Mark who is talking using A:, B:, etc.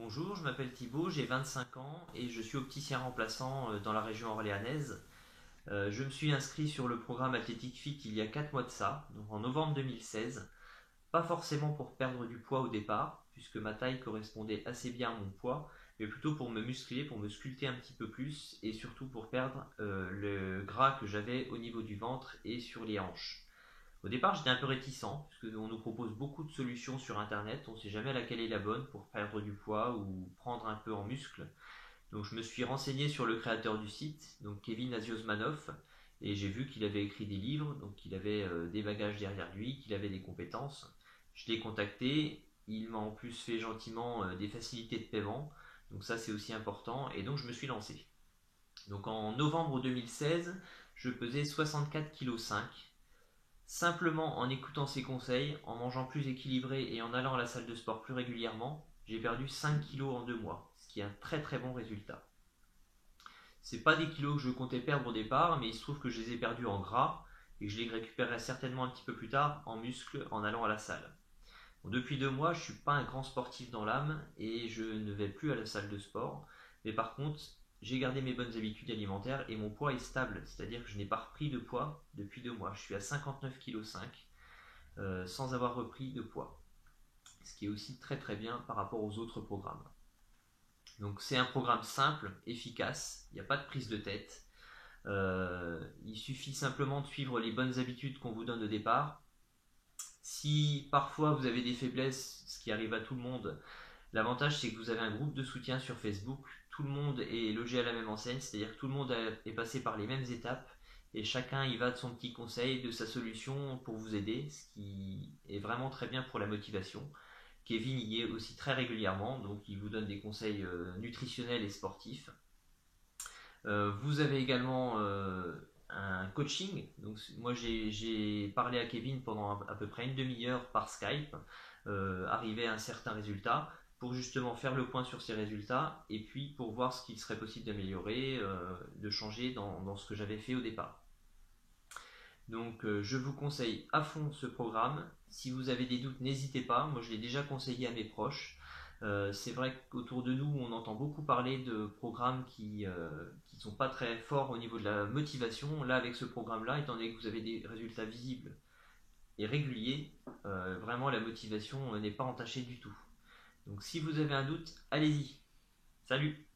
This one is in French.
A: Bonjour, je m'appelle Thibaut, j'ai 25 ans et je suis opticien remplaçant dans la région orléanaise. Je me suis inscrit sur le programme Athletic Fit il y a 4 mois de ça, donc en novembre 2016. Pas forcément pour perdre du poids au départ, puisque ma taille correspondait assez bien à mon poids, mais plutôt pour me muscler, pour me sculpter un petit peu plus et surtout pour perdre le gras que j'avais au niveau du ventre et sur les hanches. Au départ, j'étais un peu réticent, puisque on nous propose beaucoup de solutions sur internet, on ne sait jamais laquelle est la bonne pour perdre du poids ou prendre un peu en muscle. Donc je me suis renseigné sur le créateur du site, donc Kevin Aziosmanov, et j'ai vu qu'il avait écrit des livres, donc qu'il avait des bagages derrière lui, qu'il avait des compétences. Je l'ai contacté, il m'a en plus fait gentiment des facilités de paiement, donc ça c'est aussi important, et donc je me suis lancé. Donc en novembre 2016, je pesais 64,5 kg. Simplement en écoutant ses conseils, en mangeant plus équilibré et en allant à la salle de sport plus régulièrement, j'ai perdu 5 kilos en 2 mois, ce qui est un très très bon résultat. C'est pas des kilos que je comptais perdre au départ, mais il se trouve que je les ai perdus en gras et que je les récupérerai certainement un petit peu plus tard en muscles en allant à la salle. Bon, depuis 2 mois, je suis pas un grand sportif dans l'âme et je ne vais plus à la salle de sport. Mais par contre, j'ai gardé mes bonnes habitudes alimentaires et mon poids est stable, c'est-à-dire que je n'ai pas repris de poids depuis 2 mois. Je suis à 59,5 kg sans avoir repris de poids, ce qui est aussi très très bien par rapport aux autres programmes. Donc c'est un programme simple, efficace, il n'y a pas de prise de tête. Il suffit simplement de suivre les bonnes habitudes qu'on vous donne au départ. Si parfois vous avez des faiblesses, ce qui arrive à tout le monde, l'avantage c'est que vous avez un groupe de soutien sur Facebook. Tout le monde est logé à la même enseigne, c'est-à-dire que tout le monde est passé par les mêmes étapes et chacun y va de son petit conseil, de sa solution pour vous aider, ce qui est vraiment très bien pour la motivation. Kevin y est aussi très régulièrement, donc il vous donne des conseils nutritionnels et sportifs. Vous avez également un coaching. Donc, moi, j'ai parlé à Kevin pendant à peu près une demi-heure par Skype, arrivé à un certain résultat, pour justement faire le point sur ces résultats et puis pour voir ce qu'il serait possible d'améliorer, de changer dans ce que j'avais fait au départ. Donc je vous conseille à fond ce programme. Si vous avez des doutes, n'hésitez pas. Moi je l'ai déjà conseillé à mes proches. C'est vrai qu'autour de nous, on entend beaucoup parler de programmes qui ne sont pas très forts au niveau de la motivation. Là, avec ce programme-là, étant donné que vous avez des résultats visibles et réguliers, vraiment la motivation n'est pas entachée du tout. Donc si vous avez un doute, allez-y. Salut!